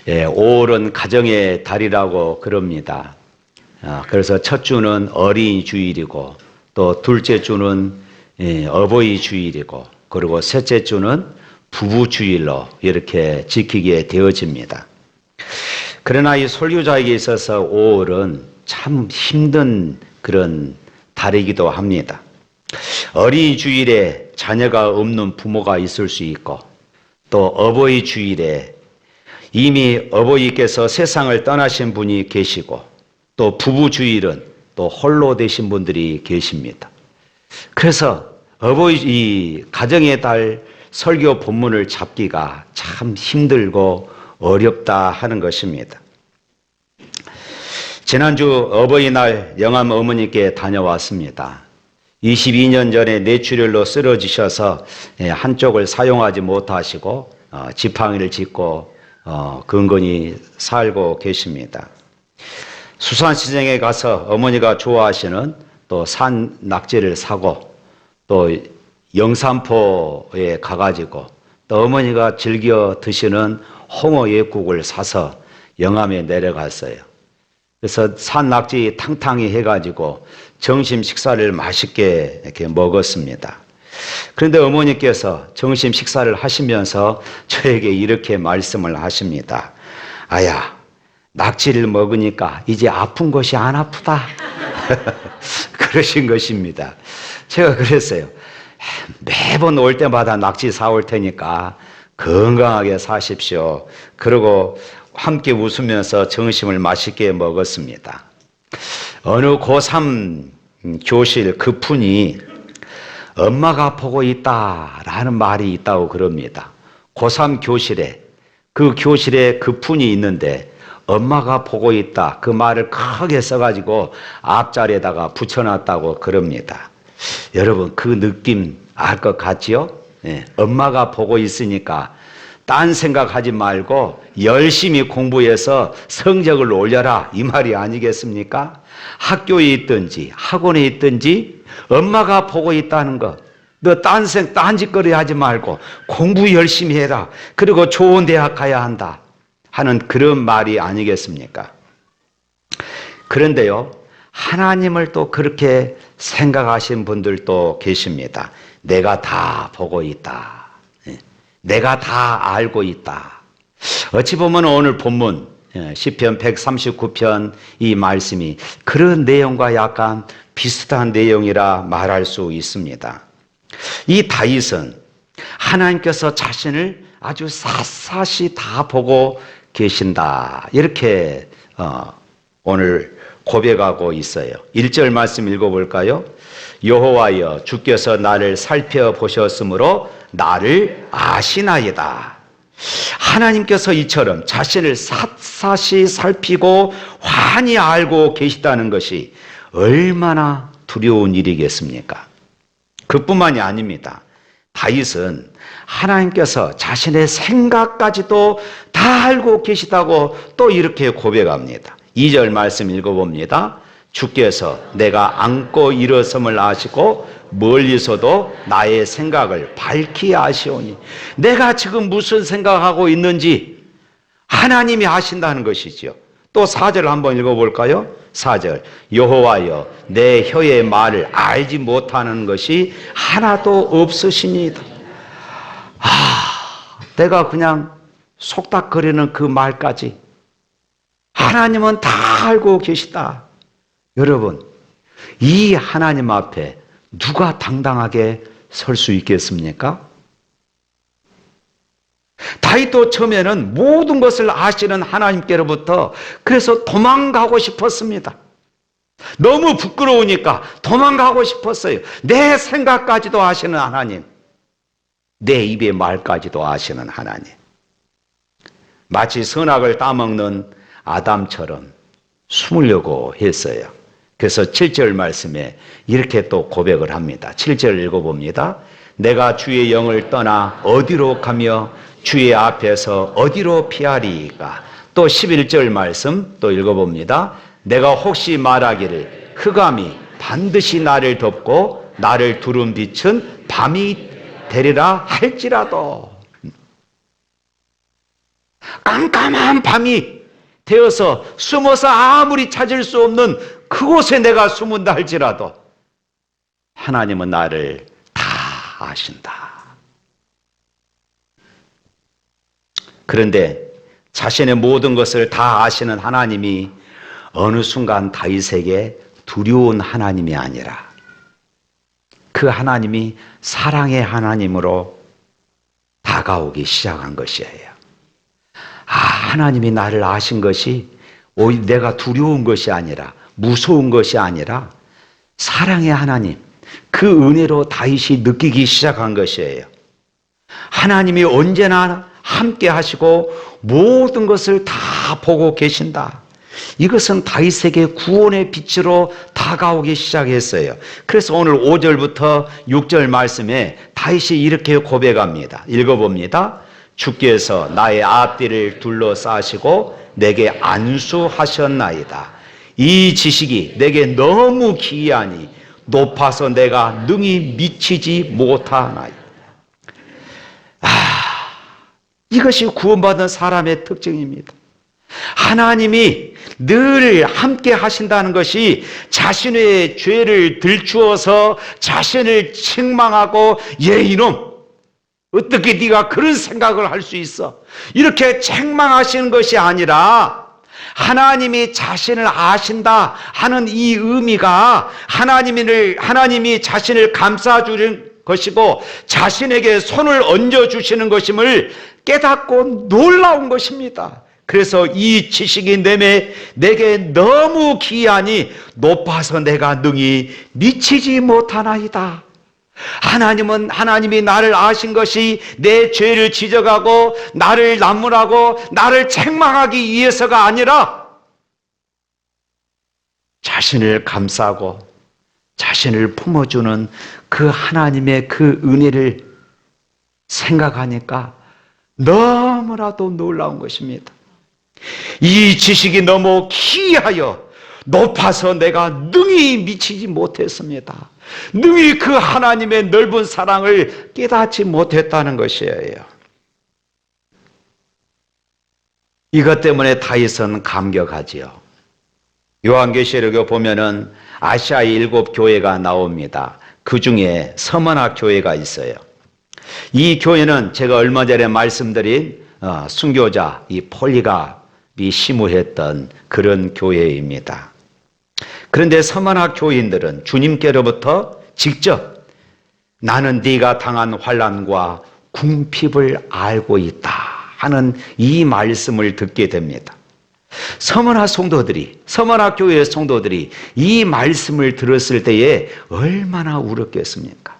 5월은 가정의 달이라고 그럽니다. 그래서 첫 주는 어린이 주일이고, 또 둘째 주는 어버이 주일이고, 그리고 셋째 주는 부부 주일로 이렇게 지키게 되어집니다. 그러나 이 설교자에게 있어서 5월은 참 힘든 그런 달이기도 합니다. 어린이 주일에 자녀가 없는 부모가 있을 수 있고, 또 어버이 주일에 이미 어버이께서 세상을 떠나신 분이 계시고, 또 부부 주일은 또 홀로 되신 분들이 계십니다. 그래서 이 가정의 달 설교 본문을 잡기가 참 힘들고 어렵다 하는 것입니다. 지난주 어버이날 영암 어머니께 다녀왔습니다. 22년 전에 뇌출혈로 쓰러지셔서 한쪽을 사용하지 못하시고 지팡이를 짚고 근근히 살고 계십니다. 수산시장에 가서 어머니가 좋아하시는 또 산 낙지를 사고, 또 영산포에 가가지고 또 어머니가 즐겨 드시는 홍어 옛국을 사서 영암에 내려갔어요. 그래서 산 낙지 탕탕이 해가지고 점심 식사를 맛있게 이렇게 먹었습니다. 그런데 어머니께서 점심 식사를 하시면서 저에게 이렇게 말씀을 하십니다. 아야, 낙지를 먹으니까 이제 아픈 것이 안 아프다. 그러신 것입니다. 제가 그랬어요. 매번 올 때마다 낙지 사올 테니까 건강하게 사십시오. 그러고 함께 웃으면서 점심을 맛있게 먹었습니다. 어느 고3 교실 그분이 엄마가 보고 있다라는 말이 있다고 그럽니다. 고3 교실에, 그 교실에 그분이 있는데 엄마가 보고 있다, 그 말을 크게 써가지고 앞자리에다가 붙여놨다고 그럽니다. 여러분, 그 느낌 알 것 같지요? 엄마가 보고 있으니까 딴 생각하지 말고 열심히 공부해서 성적을 올려라, 이 말이 아니겠습니까? 학교에 있든지 학원에 있든지 엄마가 보고 있다는 것, 너 딴짓거리 하지 말고 공부 열심히 해라, 그리고 좋은 대학 가야 한다 하는 그런 말이 아니겠습니까? 그런데요, 하나님을 또 그렇게 생각하신 분들도 계십니다. 내가 다 보고 있다, 내가 다 알고 있다. 어찌 보면 오늘 본문 시편 139편 이 말씀이 그런 내용과 약간 비슷한 내용이라 말할 수 있습니다. 이 다윗은 하나님께서 자신을 아주 샅샅이 다 보고 계신다, 이렇게 오늘 고백하고 있어요. 1절 말씀 읽어볼까요? 여호와여, 주께서 나를 살펴보셨으므로 나를 아시나이다. 하나님께서 이처럼 자신을 샅샅이 살피고 환히 알고 계시다는 것이 얼마나 두려운 일이겠습니까? 그뿐만이 아닙니다. 다윗은 하나님께서 자신의 생각까지도 다 알고 계시다고 또 이렇게 고백합니다. 2절 말씀 읽어봅니다. 주께서 내가 앉고 일어섬을 아시고 멀리서도 나의 생각을 밝히 아시오니, 내가 지금 무슨 생각하고 있는지 하나님이 아신다는 것이지요. 또 4절 한번 읽어볼까요? 4절, 여호와여, 내 혀의 말을 알지 못하는 것이 하나도 없으시니이다. 내가 그냥 속닥거리는 그 말까지 하나님은 다 알고 계시다. 여러분, 이 하나님 앞에 누가 당당하게 설 수 있겠습니까? 다윗도 처음에는 모든 것을 아시는 하나님께로부터 그래서 도망가고 싶었습니다. 너무 부끄러우니까 도망가고 싶었어요. 내 생각까지도 아시는 하나님, 내 입의 말까지도 아시는 하나님. 마치 선악을 따먹는 아담처럼 숨으려고 했어요. 그래서 7절 말씀에 이렇게 또 고백을 합니다. 7절 읽어봅니다. 내가 주의 영을 떠나 어디로 가며 주의 앞에서 어디로 피하리까? 또 11절 말씀 또 읽어봅니다. 내가 혹시 말하기를 흑암이 반드시 나를 덮고 나를 두름 비춘 밤이 되리라 할지라도. 깜깜한 밤이 되어서 숨어서 아무리 찾을 수 없는 그곳에 내가 숨은다 할지라도 하나님은 나를 다 아신다. 그런데 자신의 모든 것을 다 아시는 하나님이 어느 순간 다윗에게 두려운 하나님이 아니라 그 하나님이 사랑의 하나님으로 다가오기 시작한 것이에요. 하나님이 나를 아신 것이 오히려 내가 두려운 것이 아니라 무서운 것이 아니라 사랑의 하나님, 그 은혜로 다윗이 느끼기 시작한 것이에요. 하나님이 언제나 함께 하시고 모든 것을 다 보고 계신다. 이것은 다윗에게 구원의 빛으로 다가오기 시작했어요. 그래서 오늘 5절부터 6절 말씀에 다윗이 이렇게 고백합니다. 읽어봅니다. 주께서 나의 앞뒤를 둘러싸시고 내게 안수하셨나이다. 이 지식이 내게 너무 기이하니 높아서 내가 능히 미치지 못하나이다. 이것이 구원받은 사람의 특징입니다. 하나님이 늘 함께 하신다는 것이 자신의 죄를 들추어서 자신을 책망하고 얘 이놈 어떻게 네가 그런 생각을 할 수 있어? 이렇게 책망하시는 것이 아니라 하나님이 자신을 아신다 하는 이 의미가 하나님이 자신을 감싸주는 것이고 자신에게 손을 얹어주시는 것임을 깨닫고 놀라운 것입니다. 그래서 이 지식이 내게 너무 기이하니 높아서 내가 능히 미치지 못하나이다. 하나님이 나를 아신 것이 내 죄를 지적하고 나를 나무라고 나를 책망하기 위해서가 아니라 자신을 감싸고 자신을 품어주는 그 하나님의 그 은혜를 생각하니까 너무나도 놀라운 것입니다. 이 지식이 너무 기이하여 높아서 내가 능히 미치지 못했습니다. 능히 그 하나님의 넓은 사랑을 깨닫지 못했다는 것이에요. 이것 때문에 다윗은 감격하지요. 요한계시록에 보면은 아시아의 7교회가 나옵니다. 그 중에 서머나 교회가 있어요. 이 교회는 제가 얼마 전에 말씀드린 순교자 이 폴리갑이 심우했던 그런 교회입니다. 그런데 서머나 교인들은 주님께로부터 직접 나는 네가 당한 환난과 궁핍을 알고 있다 하는 이 말씀을 듣게 됩니다. 서머나 교회의 성도들이 이 말씀을 들었을 때에 얼마나 울었겠습니까?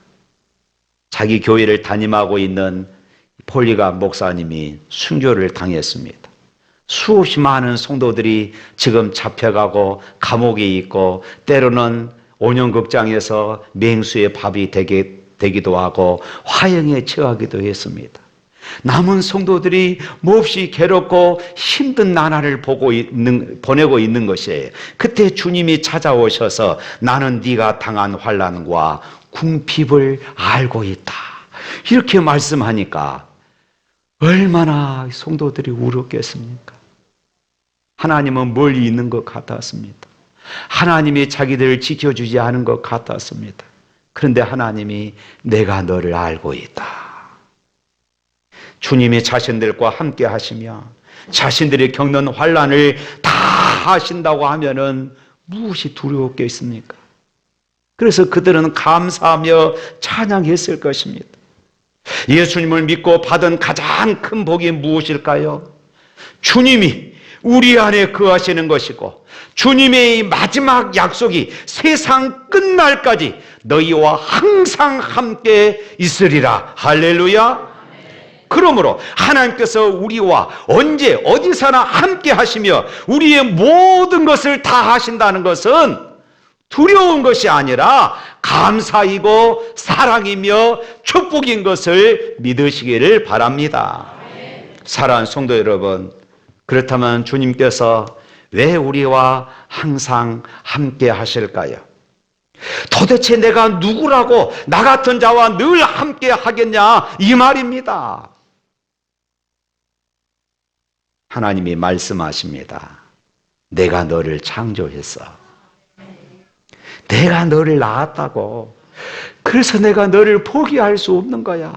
자기 교회를 담임하고 있는 폴리갑 목사님이 순교를 당했습니다. 수없이 많은 성도들이 지금 잡혀가고 감옥에 있고 때로는 온영극장에서 맹수의 밥이 되기도 하고 화형에 처하기도 했습니다. 남은 성도들이 몹시 괴롭고 힘든 나날을 보내고 있는 것이에요. 그때 주님이 찾아오셔서 나는 네가 당한 환난과 궁핍을 알고 있다 이렇게 말씀하니까 얼마나 성도들이 울었겠습니까? 하나님은 멀리 있는 것 같았습니다. 하나님이 자기들을 지켜주지 않은 것 같았습니다. 그런데 하나님이 내가 너를 알고 있다. 주님이 자신들과 함께 하시며 자신들이 겪는 환난을 다 하신다고 하면은 무엇이 두려웠겠습니까? 그래서 그들은 감사하며 찬양했을 것입니다. 예수님을 믿고 받은 가장 큰 복이 무엇일까요? 주님이 우리 안에 거하시는 것이고 주님의 마지막 약속이 세상 끝날까지 너희와 항상 함께 있으리라. 할렐루야. 그러므로 하나님께서 우리와 언제 어디서나 함께 하시며 우리의 모든 것을 다 하신다는 것은 두려운 것이 아니라 감사이고 사랑이며 축복인 것을 믿으시기를 바랍니다. 사랑하는 성도 여러분, 그렇다면 주님께서 왜 우리와 항상 함께 하실까요? 도대체 내가 누구라고 나 같은 자와 늘 함께 하겠냐 이 말입니다. 하나님이 말씀하십니다. 내가 너를 창조했어. 내가 너를 낳았다고. 그래서 내가 너를 포기할 수 없는 거야.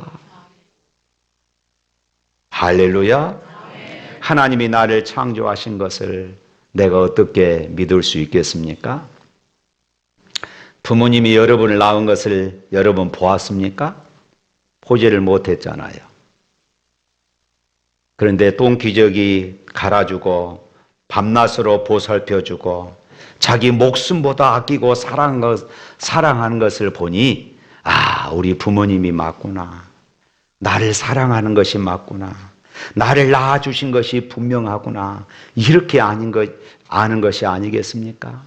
할렐루야. 하나님이 나를 창조하신 것을 내가 어떻게 믿을 수 있겠습니까? 부모님이 여러분을 낳은 것을 여러분 보았습니까? 보지를 못했잖아요. 그런데 똥기저귀 갈아주고 밤낮으로 보살펴주고 자기 목숨보다 아끼고 사랑하는 것을 보니 우리 부모님이 맞구나. 나를 사랑하는 것이 맞구나. 나를 낳아주신 것이 분명하구나. 이렇게 아는 것이 아니겠습니까?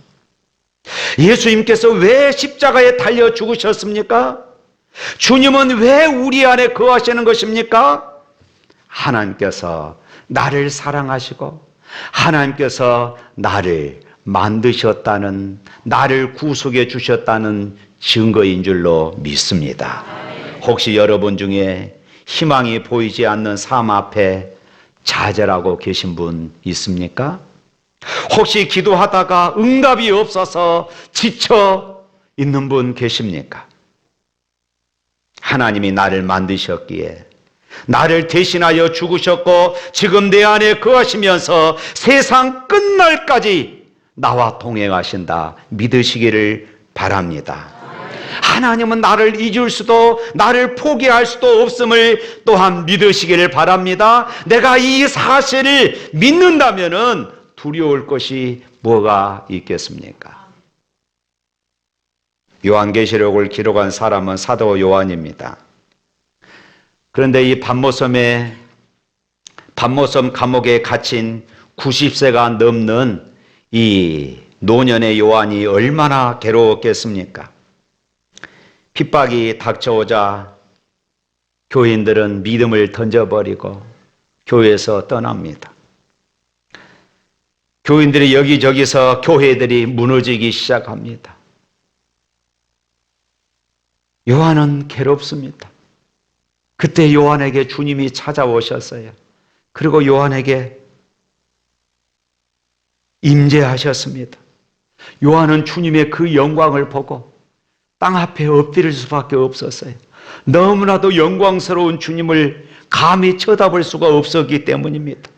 예수님께서 왜 십자가에 달려 죽으셨습니까? 주님은 왜 우리 안에 거하시는 것입니까? 하나님께서 나를 사랑하시고 하나님께서 나를 만드셨다는, 나를 구속해 주셨다는 증거인 줄로 믿습니다. 혹시 여러분 중에 희망이 보이지 않는 삶 앞에 좌절하고 계신 분 있습니까? 혹시 기도하다가 응답이 없어서 지쳐 있는 분 계십니까? 하나님이 나를 만드셨기에 나를 대신하여 죽으셨고 지금 내 안에 거하시면서 세상 끝날까지 나와 동행하신다 믿으시기를 바랍니다. 하나님은 나를 잊을 수도 나를 포기할 수도 없음을 또한 믿으시기를 바랍니다. 내가 이 사실을 믿는다면은 두려울 것이 뭐가 있겠습니까? 요한계시록을 기록한 사람은 사도 요한입니다. 그런데 이 반모섬 감옥에 갇힌 90세가 넘는 이 노년의 요한이 얼마나 괴로웠겠습니까? 핍박이 닥쳐오자 교인들은 믿음을 던져버리고 교회에서 떠납니다. 교인들이 여기저기서 교회들이 무너지기 시작합니다. 요한은 괴롭습니다. 그때 요한에게 주님이 찾아오셨어요. 그리고 요한에게 임재하셨습니다. 요한은 주님의 그 영광을 보고 땅 앞에 엎드릴 수밖에 없었어요. 너무나도 영광스러운 주님을 감히 쳐다볼 수가 없었기 때문입니다.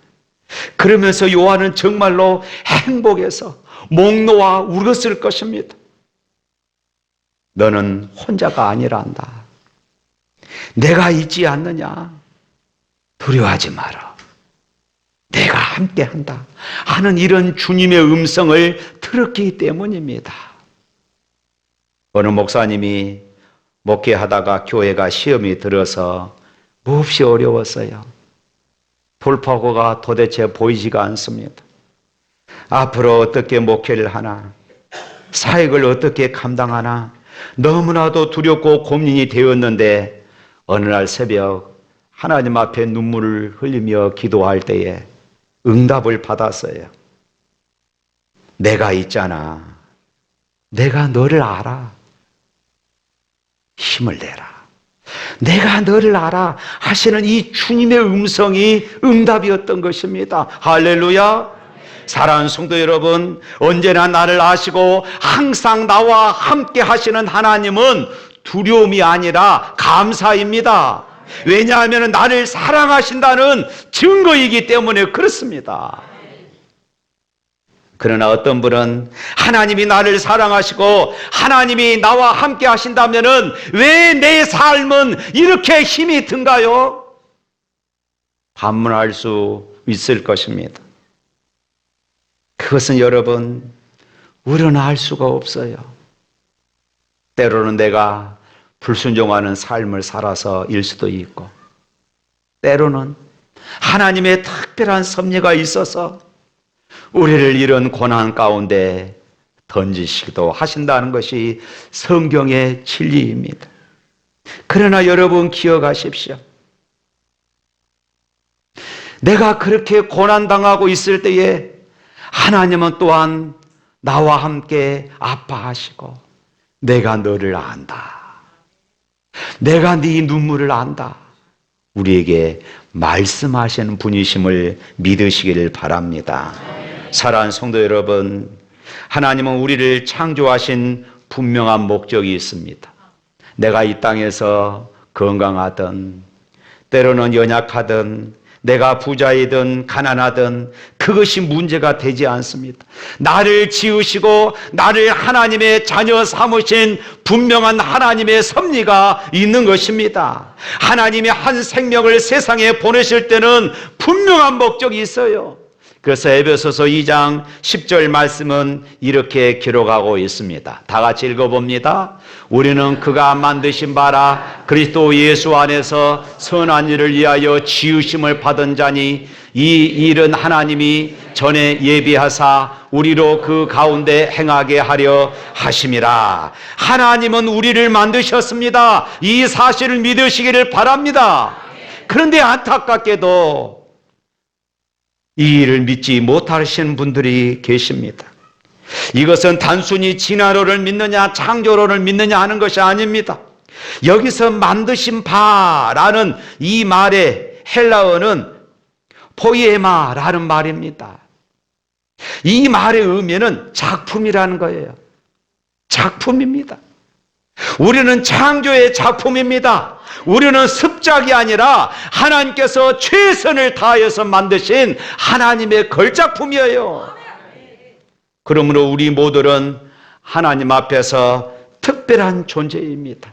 그러면서 요한은 정말로 행복해서 목 놓아 울었을 것입니다. 너는 혼자가 아니란다. 내가 있지 않느냐. 두려워하지 마라. 내가 함께한다 하는 이런 주님의 음성을 들었기 때문입니다. 어느 목사님이 목회하다가 교회가 시험이 들어서 몹시 어려웠어요. 돌파구가 도대체 보이지가 않습니다. 앞으로 어떻게 목회를 하나, 사역을 어떻게 감당하나 너무나도 두렵고 고민이 되었는데 어느 날 새벽 하나님 앞에 눈물을 흘리며 기도할 때에 응답을 받았어요. 내가 있잖아. 내가 너를 알아. 힘을 내라. 내가 너를 알아 하시는 이 주님의 음성이 응답이었던 것입니다. 할렐루야. 사랑하는 성도 여러분, 언제나 나를 아시고 항상 나와 함께 하시는 하나님은 두려움이 아니라 감사입니다. 왜냐하면 나를 사랑하신다는 증거이기 때문에 그렇습니다. 그러나 어떤 분은 하나님이 나를 사랑하시고 하나님이 나와 함께 하신다면 왜 내 삶은 이렇게 힘이 든가요? 반문할 수 있을 것입니다. 그것은 여러분 우려나 할 수가 없어요. 때로는 내가 불순종하는 삶을 살아서일 수도 있고 때로는 하나님의 특별한 섭리가 있어서 우리를 이런 고난 가운데 던지시기도 하신다는 것이 성경의 진리입니다. 그러나 여러분 기억하십시오. 내가 그렇게 고난당하고 있을 때에 하나님은 또한 나와 함께 아파하시고 내가 너를 안다. 내가 네 눈물을 안다. 우리에게 말씀하시는 분이심을 믿으시기를 바랍니다. 사랑하는 성도 여러분, 하나님은 우리를 창조하신 분명한 목적이 있습니다. 내가 이 땅에서 건강하든 때로는 연약하든 내가 부자이든 가난하든 그것이 문제가 되지 않습니다. 나를 지으시고 나를 하나님의 자녀 삼으신 분명한 하나님의 섭리가 있는 것입니다. 하나님이 한 생명을 세상에 보내실 때는 분명한 목적이 있어요. 그래서 에베소서 2장 10절 말씀은 이렇게 기록하고 있습니다. 다 같이 읽어봅니다. 우리는 그가 만드신 바라 그리스도 예수 안에서 선한 일을 위하여 지으심을 받은 자니 이 일은 하나님이 전에 예비하사 우리로 그 가운데 행하게 하려 하심이라. 하나님은 우리를 만드셨습니다. 이 사실을 믿으시기를 바랍니다. 그런데 안타깝게도 이 일을 믿지 못하시는 분들이 계십니다. 이것은 단순히 진화론을 믿느냐 창조론을 믿느냐 하는 것이 아닙니다. 여기서 만드신 바라는 이 말의 헬라어는 포이에마라는 말입니다. 이 말의 의미는 작품이라는 거예요. 작품입니다. 우리는 창조의 작품입니다. 우리는 습작이 아니라 하나님께서 최선을 다해서 만드신 하나님의 걸작품이에요. 그러므로 우리 모두는 하나님 앞에서 특별한 존재입니다.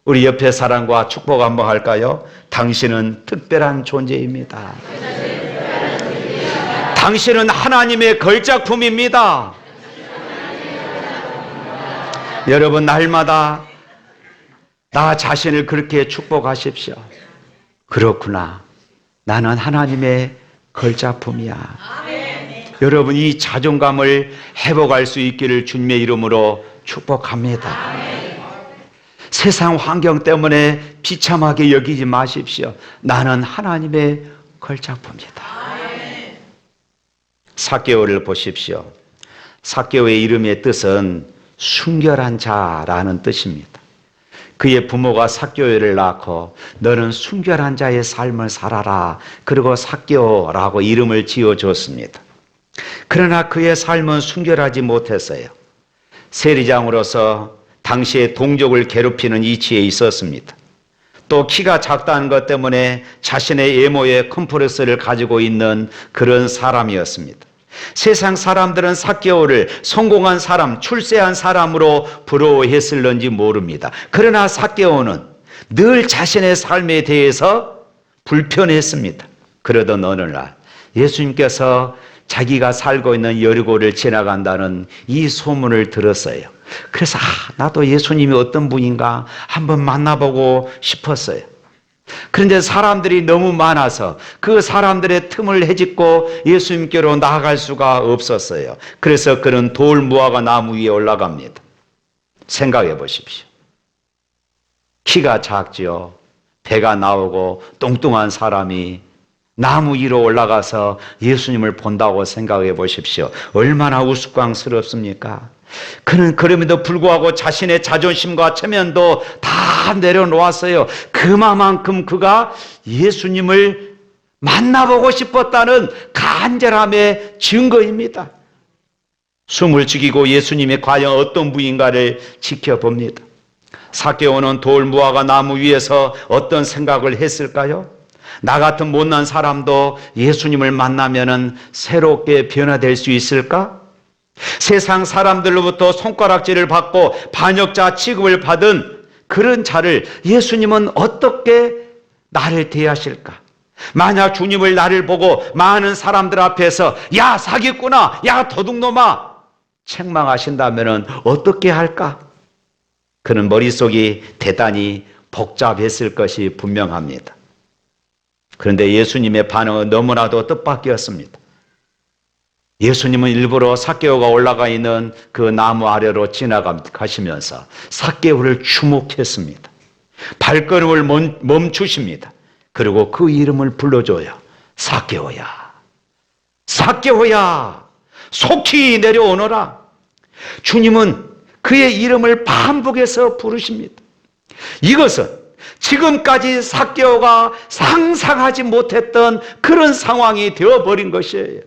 우리 옆에 사람과 축복 한번 할까요? 당신은 특별한 존재입니다. 당신은 하나님의 걸작품입니다. 여러분, 날마다 나 자신을 그렇게 축복하십시오. 그렇구나. 나는 하나님의 걸작품이야. 여러분, 이 자존감을 회복할 수 있기를 주님의 이름으로 축복합니다. 세상 환경 때문에 비참하게 여기지 마십시오. 나는 하나님의 걸작품이다. 삭개오를 보십시오. 삭개오의 이름의 뜻은 순결한 자라는 뜻입니다. 그의 부모가 삭개오를 낳고 너는 순결한 자의 삶을 살아라. 그리고 삭개오라고 이름을 지어줬습니다. 그러나 그의 삶은 순결하지 못했어요. 세리장으로서 당시에 동족을 괴롭히는 이치에 있었습니다. 또 키가 작다는 것 때문에 자신의 외모에 컴플렉스를 가지고 있는 그런 사람이었습니다. 세상 사람들은 삭개오를 성공한 사람, 출세한 사람으로 부러워했을는지 모릅니다. 그러나 삭개오는 늘 자신의 삶에 대해서 불편했습니다. 그러던 어느 날 예수님께서 자기가 살고 있는 여리고를 지나간다는 이 소문을 들었어요. 그래서 나도 예수님이 어떤 분인가 한번 만나보고 싶었어요. 그런데 사람들이 너무 많아서 그 사람들의 틈을 헤집고 예수님께로 나아갈 수가 없었어요. 그래서 그는 돌 무화과 나무 위에 올라갑니다. 생각해 보십시오. 키가 작지요. 배가 나오고 뚱뚱한 사람이 나무 위로 올라가서 예수님을 본다고 생각해 보십시오. 얼마나 우스꽝스럽습니까? 그는 그럼에도 불구하고 자신의 자존심과 체면도 다 내려놓았어요. 그만큼 그가 예수님을 만나보고 싶었다는 간절함의 증거입니다. 숨을 죽이고 예수님이 과연 어떤 분인가를 지켜봅니다. 삭개오는 돌 무화과 나무 위에서 어떤 생각을 했을까요? 나 같은 못난 사람도 예수님을 만나면은 새롭게 변화될 수 있을까? 세상 사람들로부터 손가락질을 받고 반역자 취급을 받은 그런 자를 예수님은 어떻게 나를 대하실까? 만약 주님을 나를 보고 많은 사람들 앞에서 야 사기꾼아, 야 도둑놈아 책망하신다면 어떻게 할까? 그는 머릿속이 대단히 복잡했을 것이 분명합니다. 그런데 예수님의 반응은 너무나도 뜻밖이었습니다. 예수님은 일부러 삭개오가 올라가 있는 그 나무 아래로 지나가시면서 삭개오를 주목했습니다. 발걸음을 멈추십니다. 그리고 그 이름을 불러줘요. 삭개오야, 삭개오야, 속히 내려오너라. 주님은 그의 이름을 반복해서 부르십니다. 이것은 지금까지 삭개오가 상상하지 못했던 그런 상황이 되어버린 것이에요.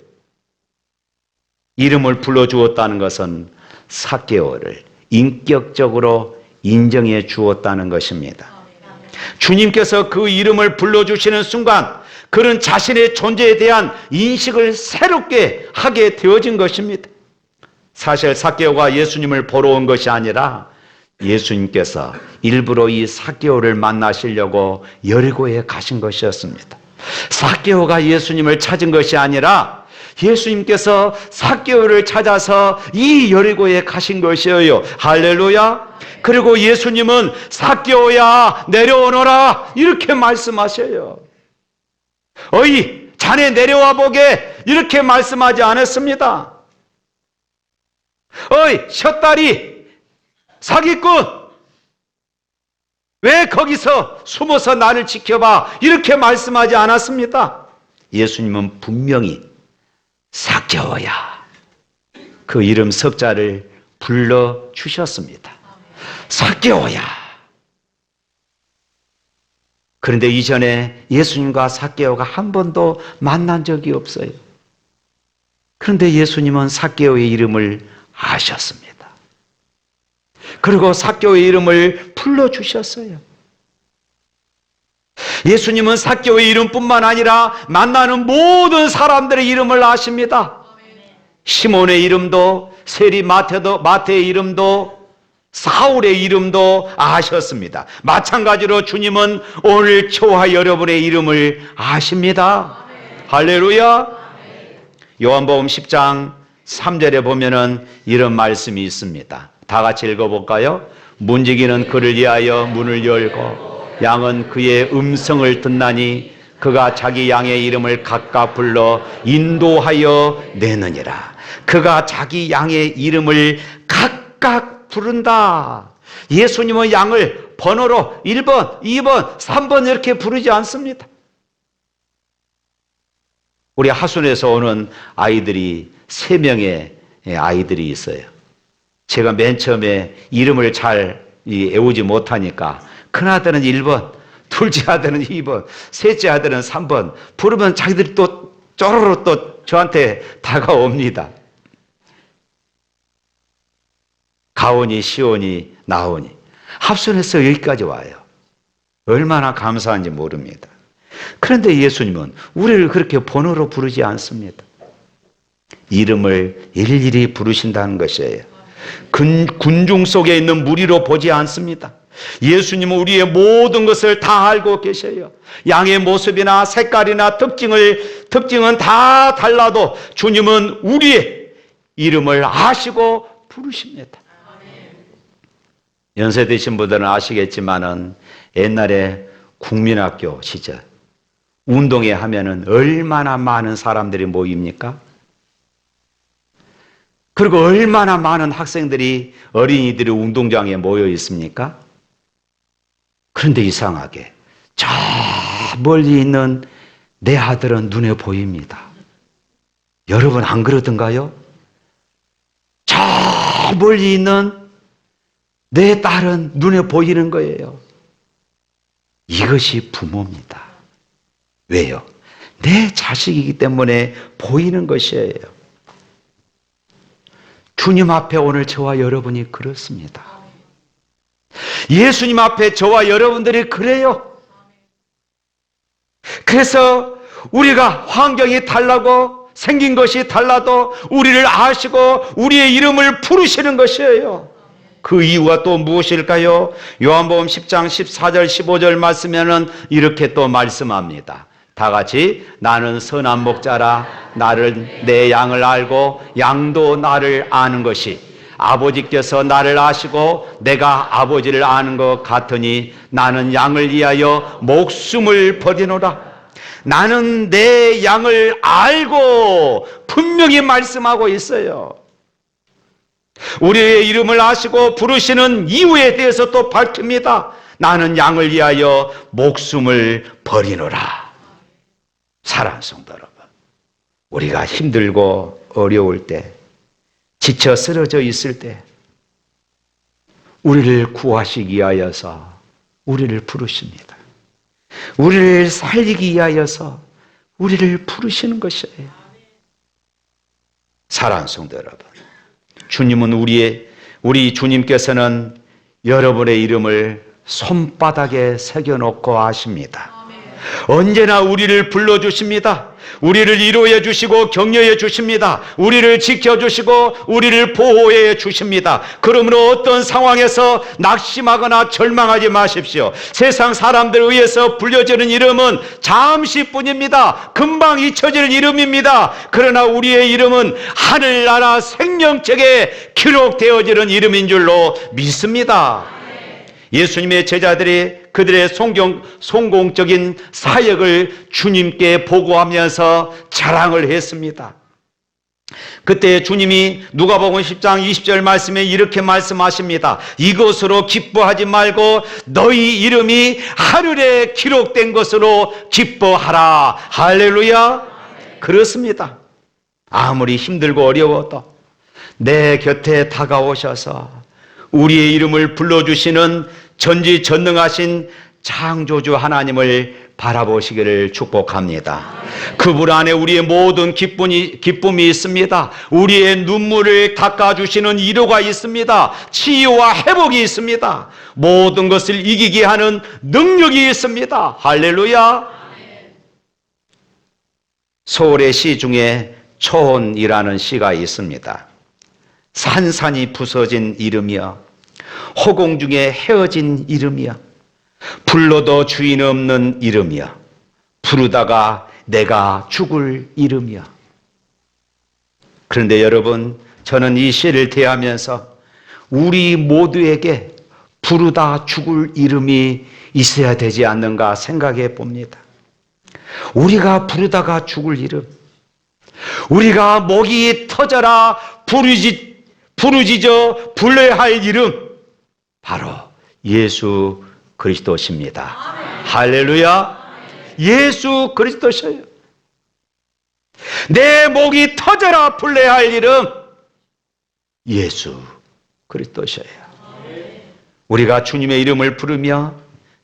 이름을 불러주었다는 것은 삭개오를 인격적으로 인정해 주었다는 것입니다. 주님께서 그 이름을 불러주시는 순간 그는 자신의 존재에 대한 인식을 새롭게 하게 되어진 것입니다. 사실 삭개오가 예수님을 보러 온 것이 아니라 예수님께서 일부러 이 삭개오를 만나시려고 여리고에 가신 것이었습니다. 삭개오가 예수님을 찾은 것이 아니라 예수님께서 삭개오를 찾아서 이 여리고에 가신 것이에요. 할렐루야. 그리고 예수님은 삭개오야 내려오너라 이렇게 말씀하셔요. 어이 자네 내려와 보게 이렇게 말씀하지 않았습니다. 어이 셔다리 사기꾼 왜 거기서 숨어서 나를 지켜봐 이렇게 말씀하지 않았습니다. 예수님은 분명히 삭개오야 그 이름 석자를 불러주셨습니다. 삭개오야. 그런데 이전에 예수님과 삭개오가 한 번도 만난 적이 없어요. 그런데 예수님은 삭개오의 이름을 아셨습니다. 그리고 삭개오의 이름을 불러주셨어요. 예수님은 삭개오의 이름뿐만 아니라 만나는 모든 사람들의 이름을 아십니다. 시몬의 이름도 세리 마태의 이름도 사울의 이름도 아셨습니다. 마찬가지로 주님은 오늘 저와 여러분의 이름을 아십니다. 할렐루야. 요한복음 10장 3절에 보면은 이런 말씀이 있습니다. 다 같이 읽어볼까요? 문지기는 그를 위하여 문을 열고 양은 그의 음성을 듣나니 그가 자기 양의 이름을 각각 불러 인도하여 내느니라. 그가 자기 양의 이름을 각각 부른다. 예수님은 양을 번호로 1번, 2번, 3번 이렇게 부르지 않습니다. 우리 하순에서 오는 아이들이 3명의 아이들이 있어요. 제가 맨 처음에 이름을 잘 외우지 못하니까 큰아들은 1번, 둘째 아들은 2번, 셋째 아들은 3번 부르면 자기들이 또 쪼르르 또 저한테 다가옵니다. 가온이, 시온이, 나온이 합순에서 여기까지 와요. 얼마나 감사한지 모릅니다. 그런데 예수님은 우리를 그렇게 번호로 부르지 않습니다. 이름을 일일이 부르신다는 것이에요. 군중 속에 있는 무리로 보지 않습니다. 예수님은 우리의 모든 것을 다 알고 계셔요. 양의 모습이나 색깔이나 특징은 다 달라도 주님은 우리의 이름을 아시고 부르십니다. 연세 드신 분들은 아시겠지만은 옛날에 국민학교 시절 운동회 하면은 얼마나 많은 사람들이 모입니까? 그리고 얼마나 많은 학생들이 어린이들이 운동장에 모여 있습니까? 그런데 이상하게 저 멀리 있는 내 아들은 눈에 보입니다. 여러분 안 그러던가요? 저 멀리 있는 내 딸은 눈에 보이는 거예요. 이것이 부모입니다. 왜요? 내 자식이기 때문에 보이는 것이에요. 주님 앞에 오늘 저와 여러분이 그렇습니다. 예수님 앞에 저와 여러분들이 그래요. 그래서 우리가 환경이 달라고 생긴 것이 달라도 우리를 아시고 우리의 이름을 부르시는 것이에요. 그 이유가 또 무엇일까요? 요한복음 10장 14절 15절 말씀에는 이렇게 또 말씀합니다. 다 같이 나는 선한 목자라 나를 내 양을 알고 양도 나를 아는 것이 아버지께서 나를 아시고 내가 아버지를 아는 것 같으니 나는 양을 위하여 목숨을 버리노라. 나는 내 양을 알고 분명히 말씀하고 있어요. 우리의 이름을 아시고 부르시는 이유에 대해서 또 밝힙니다. 나는 양을 위하여 목숨을 버리노라. 사랑하는 성도 여러분, 우리가 힘들고 어려울 때, 지쳐 쓰러져 있을 때 우리를 구하시기 위하여서 우리를 부르십니다. 우리를 살리기 위하여서 우리를 부르시는 것이에요. 사랑하는 성도 여러분, 주님은 우리 주님께서는 여러분의 이름을 손바닥에 새겨놓고 하십니다. 언제나 우리를 불러주십니다. 우리를 위로해 주시고 격려해 주십니다. 우리를 지켜주시고 우리를 보호해 주십니다. 그러므로 어떤 상황에서 낙심하거나 절망하지 마십시오. 세상 사람들에 의해서 불려지는 이름은 잠시뿐입니다. 금방 잊혀질 이름입니다. 그러나 우리의 이름은 하늘나라 생명책에 기록되어지는 이름인 줄로 믿습니다. 예수님의 제자들이 그들의 성공적인 사역을 주님께 보고하면서 자랑을 했습니다. 그때 주님이 누가복음 10장 20절 말씀에 이렇게 말씀하십니다. 이것으로 기뻐하지 말고 너희 이름이 하늘에 기록된 것으로 기뻐하라. 할렐루야. 그렇습니다. 아무리 힘들고 어려워도 내 곁에 다가오셔서 우리의 이름을 불러주시는 전지전능하신 창조주 하나님을 바라보시기를 축복합니다. 그분 안에 우리의 모든 기쁨이 있습니다. 우리의 눈물을 닦아주시는 위로가 있습니다. 치유와 회복이 있습니다. 모든 것을 이기게 하는 능력이 있습니다. 할렐루야. 소월의 시 중에 초혼이라는 시가 있습니다. 산산이 부서진 이름이여, 허공 중에 헤어진 이름이여, 불러도 주인 없는 이름이여, 부르다가 내가 죽을 이름이여. 그런데 여러분, 저는 이 시를 대하면서 우리 모두에게 부르다 죽을 이름이 있어야 되지 않는가 생각해 봅니다. 우리가 부르다가 죽을 이름, 우리가 목이 터져라 부르짖어 불러야 할 이름, 바로 예수 그리스도십니다. 할렐루야. 예수 그리스도셔요. 내 목이 터져라 불러야 할 이름, 예수 그리스도셔요. 우리가 주님의 이름을 부르며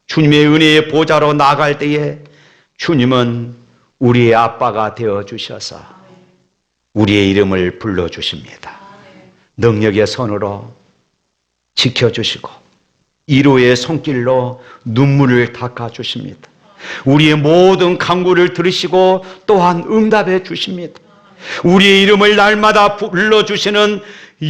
주님의 은혜의 보좌로 나갈 때에 주님은 우리의 아빠가 되어주셔서 우리의 이름을 불러주십니다. 능력의 손으로 지켜주시고 위로의 손길로 눈물을 닦아주십니다. 우리의 모든 간구를 들으시고 또한 응답해 주십니다. 우리의 이름을 날마다 불러주시는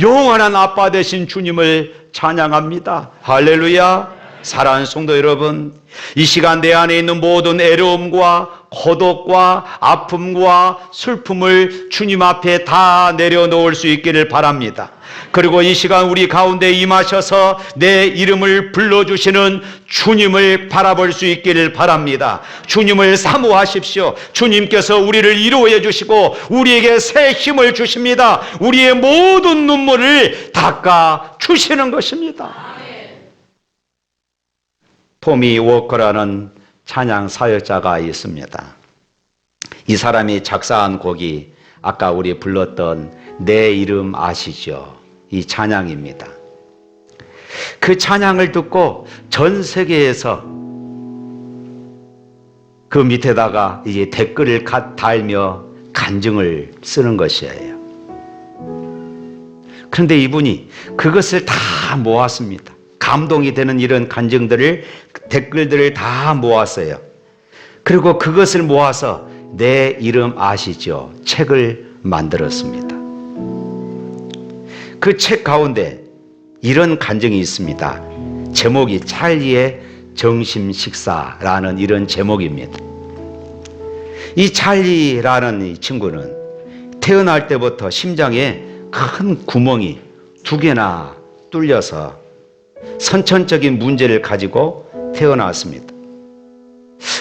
영원한 아빠 되신 주님을 찬양합니다. 할렐루야. 사랑하는 성도 여러분, 이 시간 내 안에 있는 모든 애로움과 고독과 아픔과 슬픔을 주님 앞에 다 내려놓을 수 있기를 바랍니다. 그리고 이 시간 우리 가운데 임하셔서 내 이름을 불러주시는 주님을 바라볼 수 있기를 바랍니다. 주님을 사모하십시오. 주님께서 우리를 위로해 주시고 우리에게 새 힘을 주십니다. 우리의 모든 눈물을 닦아 주시는 것입니다. 토미 워커라는 찬양 사역자가 있습니다. 이 사람이 작사한 곡이 아까 우리 불렀던 내 이름 아시죠? 이 찬양입니다. 그 찬양을 듣고 전 세계에서 그 밑에다가 이제 댓글을 달며 간증을 쓰는 것이에요. 그런데 이분이 그것을 다 모았습니다. 감동이 되는 이런 간증들을, 댓글들을 다 모았어요. 그리고 그것을 모아서 내 이름 아시죠? 책을 만들었습니다. 그 책 가운데 이런 간증이 있습니다. 제목이 찰리의 정심 식사라는 이런 제목입니다. 이 찰리라는 이 친구는 태어날 때부터 심장에 큰 구멍이 2개나 뚫려서 선천적인 문제를 가지고 태어났습니다.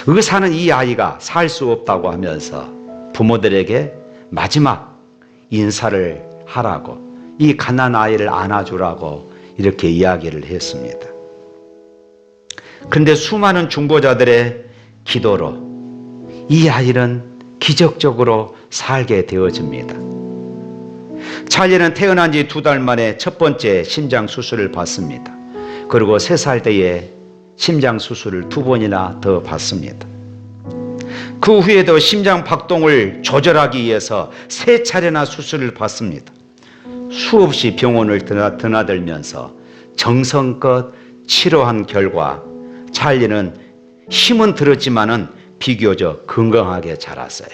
의사는 이 아이가 살 수 없다고 하면서 부모들에게 마지막 인사를 하라고, 이 갓난 아이를 안아주라고 이렇게 이야기를 했습니다. 그런데 수많은 중보자들의 기도로 이 아이는 기적적으로 살게 되어집니다. 찰리는 태어난 지 2달 만에 첫 번째 심장 수술을 받습니다. 그리고 3살 때에 심장 수술을 2번이나 더 받습니다. 그 후에도 심장 박동을 조절하기 위해서 3차례나 수술을 받습니다. 수없이 병원을 드나들면서 정성껏 치료한 결과 찰리는 힘은 들었지만은 비교적 건강하게 자랐어요.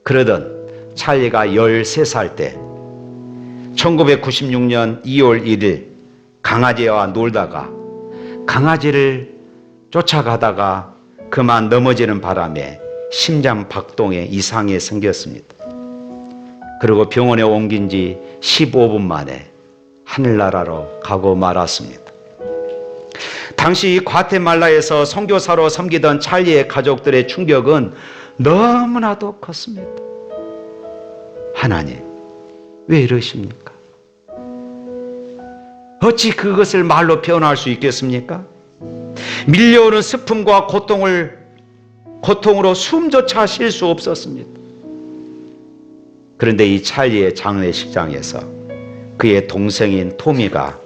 그러던 찰리가 13살 때 1996년 2월 1일 강아지와 놀다가 강아지를 쫓아가다가 그만 넘어지는 바람에 심장 박동에 이상이 생겼습니다. 그리고 병원에 옮긴 지 15분 만에 하늘나라로 가고 말았습니다. 당시 과테말라에서 선교사로 섬기던 찰리의 가족들의 충격은 너무나도 컸습니다. 하나님, 왜 이러십니까? 어찌 그것을 말로 표현할 수 있겠습니까? 밀려오는 슬픔과 고통으로 숨조차 쉴 수 없었습니다. 그런데 이 찰리의 장례식장에서 그의 동생인 토미가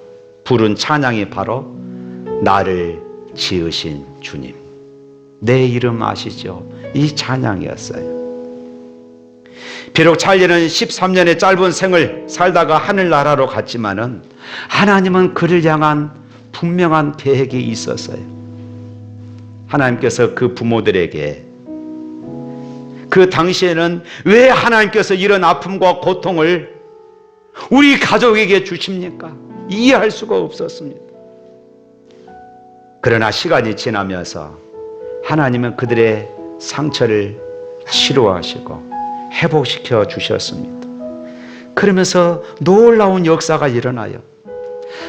부른 찬양이 바로 나를 지으신 주님, 내 이름 아시죠? 이 찬양이었어요. 비록 찰리는 13년의 짧은 생을 살다가 하늘나라로 갔지만은 하나님은 그를 향한 분명한 계획이 있었어요. 하나님께서 그 부모들에게 그 당시에는 왜 하나님께서 이런 아픔과 고통을 우리 가족에게 주십니까? 이해할 수가 없었습니다. 그러나 시간이 지나면서 하나님은 그들의 상처를 치료하시고 회복시켜 주셨습니다. 그러면서 놀라운 역사가 일어나요.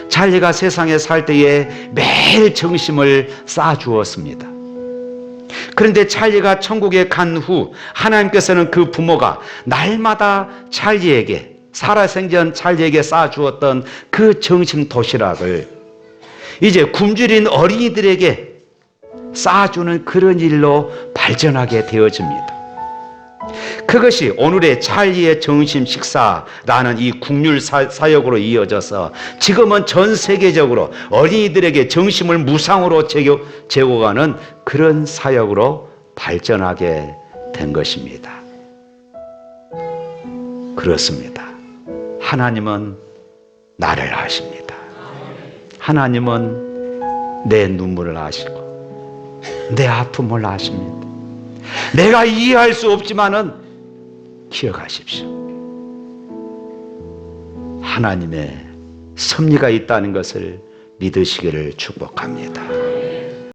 찰리가 세상에 살 때에 매일 정심을 쌓아주었습니다. 그런데 찰리가 천국에 간 후 하나님께서는 그 부모가 날마다 찰리에게, 살아생전 찰리에게 쌓아주었던 그 정심 도시락을 이제 굶주린 어린이들에게 쌓아주는 그런 일로 발전하게 되어집니다. 그것이 오늘의 찰리의 정심 식사라는 이 국률 사역으로 이어져서 지금은 전 세계적으로 어린이들에게 정심을 무상으로 제공하는 그런 사역으로 발전하게 된 것입니다. 그렇습니다. 하나님은 나를 아십니다. 하나님은 내 눈물을 아시고 내 아픔을 아십니다. 내가 이해할 수 없지만은 기억하십시오. 하나님의 섭리가 있다는 것을 믿으시기를 축복합니다.